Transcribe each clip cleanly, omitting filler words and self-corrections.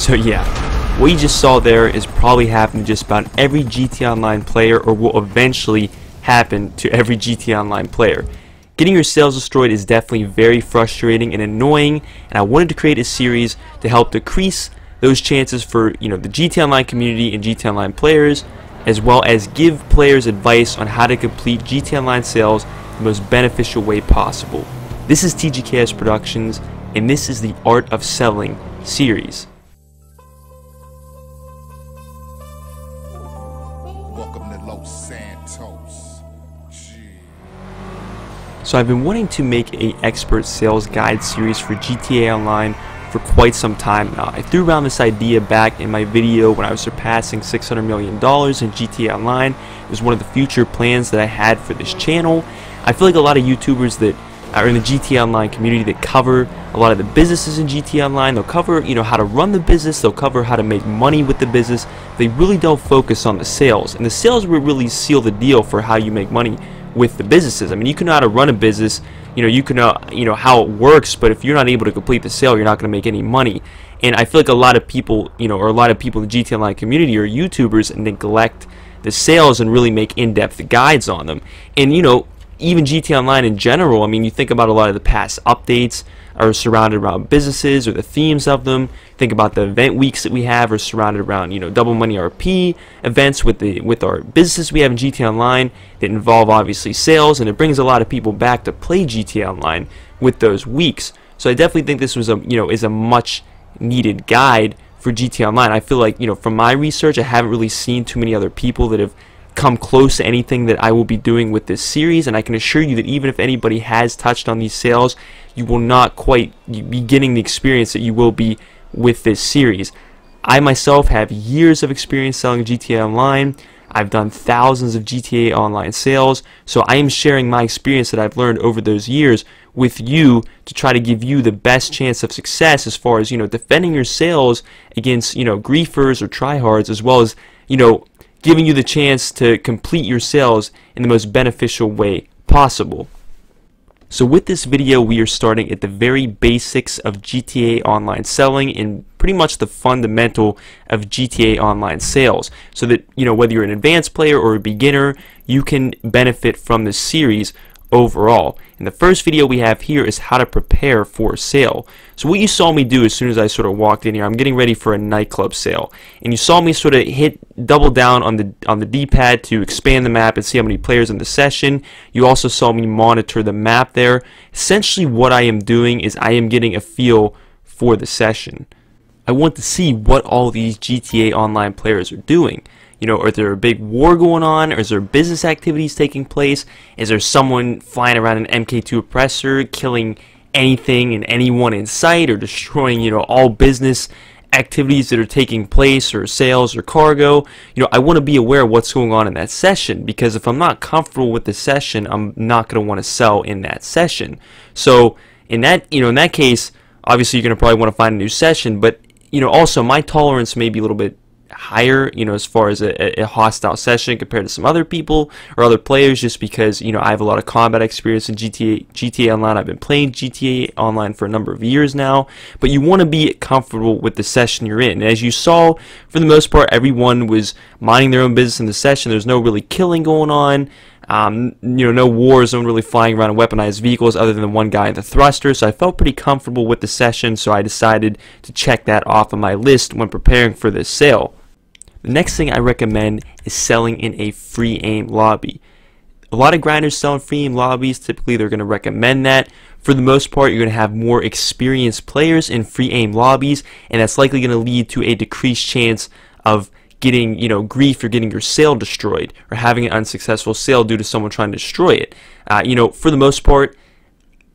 So yeah, what you just saw there is probably happening to just about every GTA Online player, or will eventually happen to every GTA Online player. Getting your sales destroyed is definitely very frustrating and annoying, and I wanted to create a series to help decrease those chances for the GTA Online community and GTA Online players, as well as give players advice on how to complete GTA Online sales the most beneficial way possible. This is TGKS Productions, and this is the Art of Selling series. Welcome to Los Santos. So I've been wanting to make a expert sales guide series for GTA Online for quite some time now. I threw around this idea back in my video when I was surpassing $600 million in GTA Online. It was one of the future plans that I had for this channel. I feel like a lot of YouTubers that are in the GTA Online community that cover a lot of the businesses in GTA Online, they'll cover how to run the business, they'll cover how to make money with the business. They really don't focus on the sales, and the sales will really seal the deal for how you make money with the businesses. I mean, you can know how to run a business, you can know how it works, but if you're not able to complete the sale, you're not going to make any money. And I feel like a lot of people, or a lot of people in the GTA Online community or YouTubers neglect the sales and really make in-depth guides on them. And even GTA Online in general, I mean, you think about a lot of the past updates are surrounded around businesses or the themes of them. Think about the event weeks that we have are surrounded around, Double Money RP events with our businesses we have in GTA Online that involve obviously sales, and it brings a lot of people back to play GTA Online with those weeks. So I definitely think this was is a much needed guide for GTA Online. I feel like, from my research, I haven't really seen too many other people that have come close to anything that I will be doing with this series, and I can assure you that even if anybody has touched on these sales, you will not quite be getting the experience that you will be with this series. I myself have years of experience selling GTA Online. I've done thousands of GTA Online sales, so I am sharing my experience that I've learned over those years with you to try to give you the best chance of success as far as defending your sales against griefers or tryhards, as well as giving you the chance to complete your sales in the most beneficial way possible. So with this video, we are starting at the very basics of GTA Online selling and pretty much the fundamental of GTA Online sales, so that whether you're an advanced player or a beginner, you can benefit from this series overall. And the first video we have here is how to prepare for a sale. So what you saw me do as soon as I sort of walked in here, I'm getting ready for a nightclub sale, and you saw me sort of double down on the D-pad to expand the map and see how many players in the session. You also saw me monitor the map there. Essentially what I am doing is I am getting a feel for the session. I want to see what all these GTA Online players are doing. Are there a big war going on? Or is there business activities taking place? Is there someone flying around an MK2 oppressor, killing anything and anyone in sight, or destroying, all business activities that are taking place, or sales or cargo? I want to be aware of what's going on in that session, because if I'm not comfortable with the session, I'm not going to want to sell in that session. So in that, in that case, obviously you're going to probably want to find a new session, but also my tolerance may be a little bit higher, as far as a hostile session compared to some other people or other players, just because I have a lot of combat experience in GTA Online. I've been playing GTA Online for a number of years now, but you want to be comfortable with the session you're in. And as you saw, for the most part, everyone was minding their own business in the session. There's no really killing going on. No wars, no one really flying around in weaponized vehicles other than the one guy in the thruster, so I felt pretty comfortable with the session, so I decided to check that off on my list when preparing for this sale. The next thing I recommend is selling in a free aim lobby. A lot of grinders sell in free aim lobbies. Typically they're going to recommend that. For the most part, you're going to have more experienced players in free aim lobbies, and that's likely going to lead to a decreased chance of getting grief or getting your sale destroyed, or having an unsuccessful sale due to someone trying to destroy it. For the most part,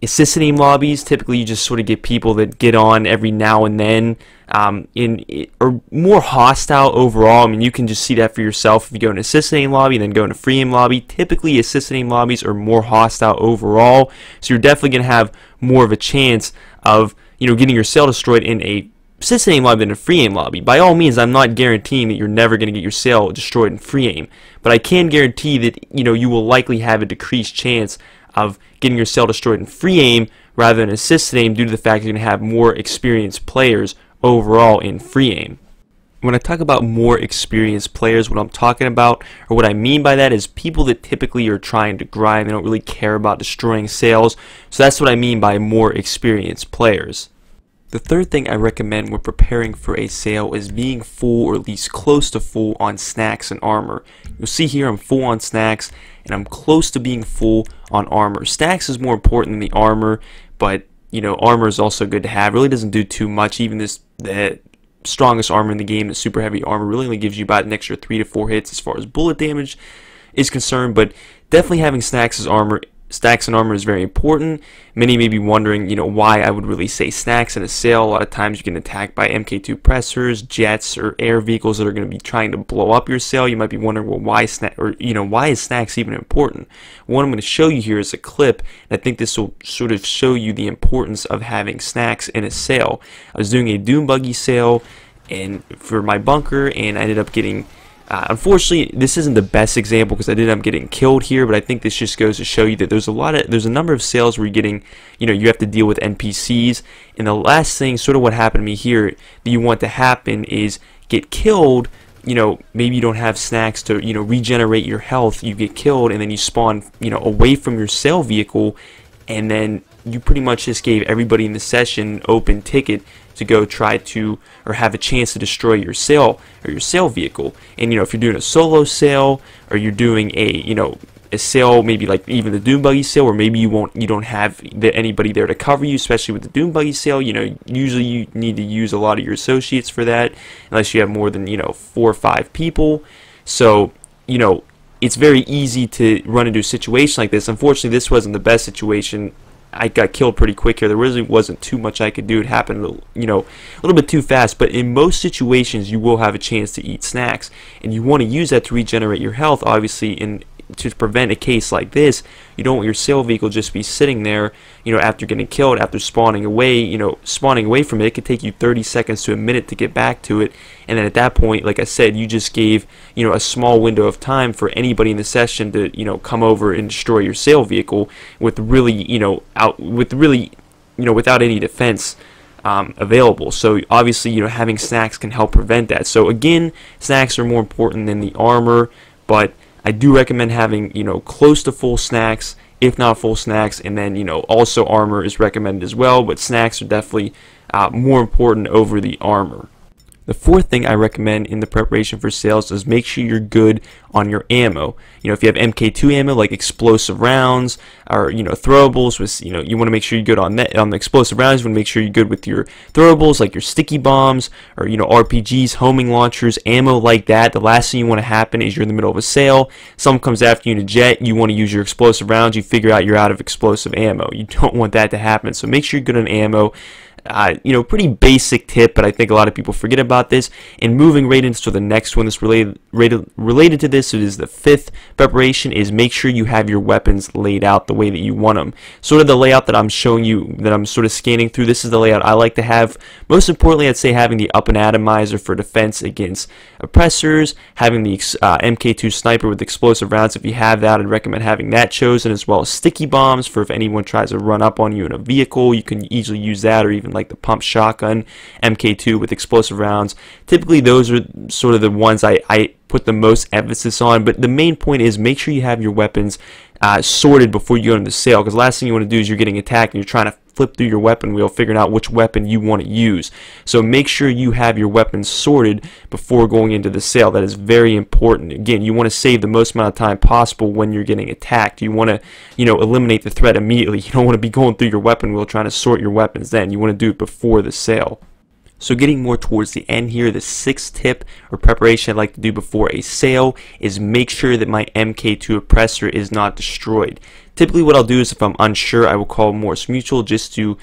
assisted aim lobbies, typically you just sort of get people that get on every now and then, or more hostile overall. I mean, you can just see that for yourself if you go in assisted aim lobby and then go in a free aim lobby. Typically assisted aim lobbies are more hostile overall, so you're definitely going to have more of a chance of getting your sale destroyed in a assisted aim lobby than a free aim lobby. By all means, I'm not guaranteeing that you're never going to get your sale destroyed in free aim, but I can guarantee that you will likely have a decreased chance of getting your sale destroyed in free aim rather than assisted aim, due to the fact you're going to have more experienced players overall in free aim. When I talk about more experienced players, what I'm talking about, or what I mean by that, is people that typically are trying to grind. They don't really care about destroying sales. So that's what I mean by more experienced players. The third thing I recommend when preparing for a sale is being full, or at least close to full, on snacks and armor. You'll see here I'm full on snacks and I'm close to being full on armor. Snacks is more important than the armor, but you know, armor is also good to have. It really doesn't do too much. Even the strongest armor in the game, the super heavy armor, really only gives you about an extra 3 to 4 hits as far as bullet damage is concerned. But definitely having stacks and armor is very important. Many may be wondering, you know, why I would really say snacks in a sale. A lot of times you get attacked by MK2 pressers, jets, or air vehicles that are going to be trying to blow up your sale. You might be wondering, well, why is snacks even important? What I'm going to show you here is a clip, and I think this will sort of show you the importance of having snacks in a sale. I was doing a Doom Buggy sale and for my bunker, and I ended up getting unfortunately, this isn't the best example because I did end up getting killed here, but I think this just goes to show you that there's a number of sales where you're getting, you know, you have to deal with NPCs, and the last thing, sort of what happened to me here, that you want to happen is get killed. You know, maybe you don't have snacks to, you know, regenerate your health. You get killed, and then you spawn, you know, away from your sale vehicle, and then you pretty much just gave everybody in the session open ticket to go try to, or have a chance to destroy your sale or your sale vehicle. And you know, if you're doing a solo sale, or you're doing a, you know, a sale, maybe like even the Doom Buggy sale, or maybe you don't have anybody there to cover you, especially with the Doom Buggy sale, you know, usually you need to use a lot of your associates for that, unless you have more than, you know, 4 or 5 people. So, you know, it's very easy to run into a situation like this. Unfortunately, this wasn't the best situation. I got killed pretty quick here. There really wasn't too much I could do. It happened, you know, a little bit too fast. But in most situations, you will have a chance to eat snacks, and you want to use that to regenerate your health. Obviously, in to prevent a case like this, you don't want your sale vehicle just be sitting there, you know, after getting killed, after spawning away. You know, spawning away from it, it could take you 30 seconds to a minute to get back to it, and then at that point, like I said, you just gave, you know, a small window of time for anybody in the session to, you know, come over and destroy your sale vehicle with really, you know, without any defense available. So obviously, you know, having snacks can help prevent that. So again, snacks are more important than the armor, but I do recommend having, you know, close to full snacks, if not full snacks, and then, you know, also armor is recommended as well, but snacks are definitely more important over the armor. The fourth thing I recommend in the preparation for sales is make sure you're good on your ammo. You know, if you have MK2 ammo like explosive rounds, or, you know, throwables, with, you know, you want to make sure you're good on that, on the explosive rounds. You want to make sure you're good with your throwables like your sticky bombs, or, you know, RPGs, homing launchers, ammo like that. The last thing you want to happen is you're in the middle of a sale, someone comes after you in a jet, you want to use your explosive rounds, you figure out you're out of explosive ammo. You don't want that to happen. So make sure you're good on ammo. You know, pretty basic tip, but I think a lot of people forget about this. And moving right into the next one that's related to this, it is the fifth preparation, is make sure you have your weapons laid out the way that you want them. Sort of the layout that I'm showing you, that I'm sort of scanning through, this is the layout I like to have. Most importantly, I'd say having the up and atomizer for defense against oppressors, having the MK2 sniper with explosive rounds. If you have that, I'd recommend having that chosen, as well as sticky bombs for if anyone tries to run up on you in a vehicle, you can easily use that, or even like the pump shotgun MK2 with explosive rounds. Typically those are sort of the ones I put the most emphasis on, but the main point is make sure you have your weapons sorted before you go into the sale, because the last thing you want to do is you're getting attacked and you're trying to flip through your weapon wheel figuring out which weapon you want to use. So make sure you have your weapons sorted before going into the sale. That is very important. Again, you want to save the most amount of time possible when you're getting attacked. You want to, you know, eliminate the threat immediately. You don't want to be going through your weapon wheel trying to sort your weapons then. You want to do it before the sale. So getting more towards the end here, the sixth tip or preparation I'd like to do before a sale is make sure that my MK2 oppressor is not destroyed. Typically what I'll do is if I'm unsure, I will call Morse Mutual just to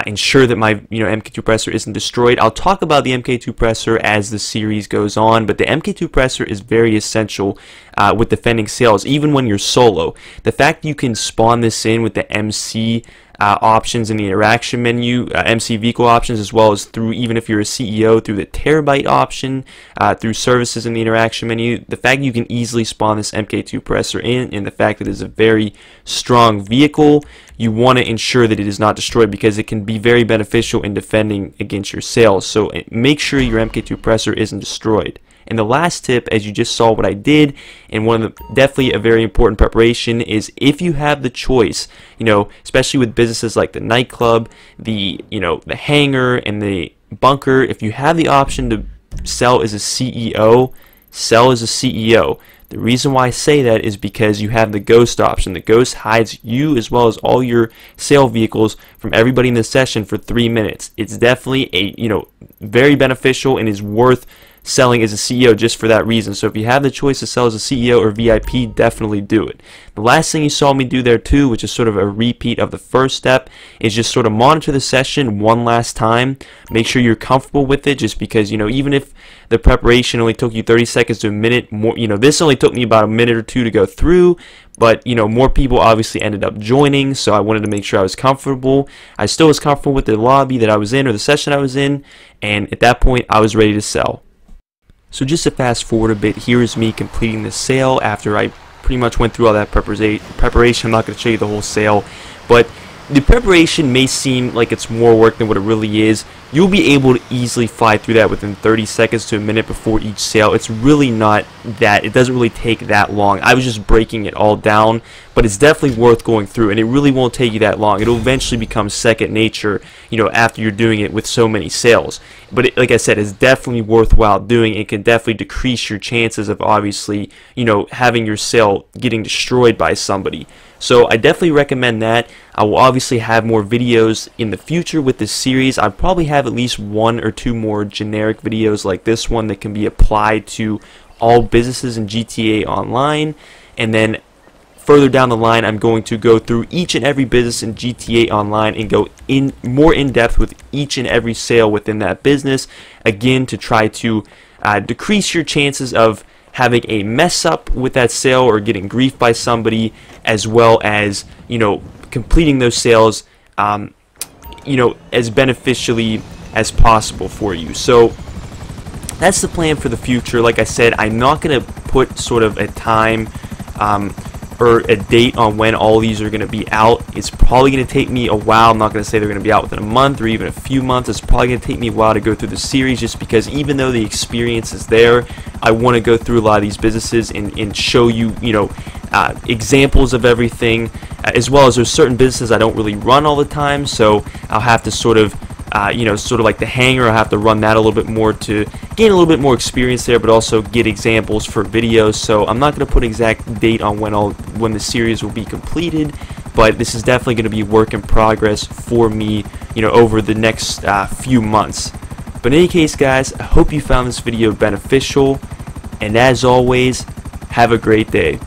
ensure that my MK2 oppressor isn't destroyed. I'll talk about the MK2 oppressor as the series goes on, but the MK2 oppressor is very essential with defending sales, even when you're solo. The fact that you can spawn this in with the MC options in the interaction menu, MC vehicle options, as well as through, even if you're a CEO, through the terabyte option, through services in the interaction menu. The fact you can easily spawn this MK2 compressor in, and the fact that it is a very strong vehicle, you want to ensure that it is not destroyed, because it can be very beneficial in defending against your sales. So make sure your MK2 compressor isn't destroyed. And the last tip, as you just saw what I did, and one of the definitely a very important preparation, is if you have the choice, especially with businesses like the nightclub, the the hangar and the bunker, if you have the option to sell as a CEO, sell as a CEO. The reason why I say that is because you have the ghost option. The ghost hides you as well as all your sale vehicles from everybody in the session for 3 minutes. It's definitely a very beneficial, and is worth selling as a CEO just for that reason. So if you have the choice to sell as a CEO or VIP, definitely do it. The last thing you saw me do there too, which is sort of a repeat of the first step, is just sort of monitor the session one last time. Make sure you're comfortable with it, just because even if the preparation only took you 30 seconds to a minute, more this only took me about a minute or two to go through, but more people obviously ended up joining, so I wanted to make sure I was comfortable. I still was comfortable with the lobby that I was in, or the session I was in, and at that point I was ready to sell. So just to fast forward a bit, here is me completing the sale after I pretty much went through all that preparation. I'm not going to show you the whole sale, but the preparation may seem like it's more work than what it really is. You'll be able to easily fly through that within 30 seconds to a minute before each sale. It's really not that, it doesn't really take that long. I was just breaking it all down, but it's definitely worth going through, and it really won't take you that long. It'll eventually become second nature, after you're doing it with so many sales. But like I said, it's definitely worthwhile doing. It can definitely decrease your chances of obviously, having your sale getting destroyed by somebody. So I definitely recommend that. I will obviously have more videos in the future with this series. I probably have at least 1 or 2 more generic videos like this one that can be applied to all businesses in GTA Online. And then further down the line, I'm going to go through each and every business in GTA Online and go more in depth with each and every sale within that business, again to try to decrease your chances of having a mess up with that sale or getting grief by somebody, as well as completing those sales as beneficially as possible for you. So that's the plan for the future. Like I said, I'm not going to put sort of a time or a date on when all these are going to be out. It's probably going to take me a while. I'm not going to say they're going to be out within a month or even a few months. It's probably going to take me a while to go through the series, just because even though the experience is there, I want to go through a lot of these businesses and show you, examples of everything, as well as there's certain businesses I don't really run all the time, so I'll have to sort of like the hangar, I'll have to run that a little bit more to gain a little bit more experience there, but also get examples for videos. So I'm not going to put an exact date on when the series will be completed, but this is definitely going to be work in progress for me, over the next few months. But in any case, guys, I hope you found this video beneficial, and as always, have a great day.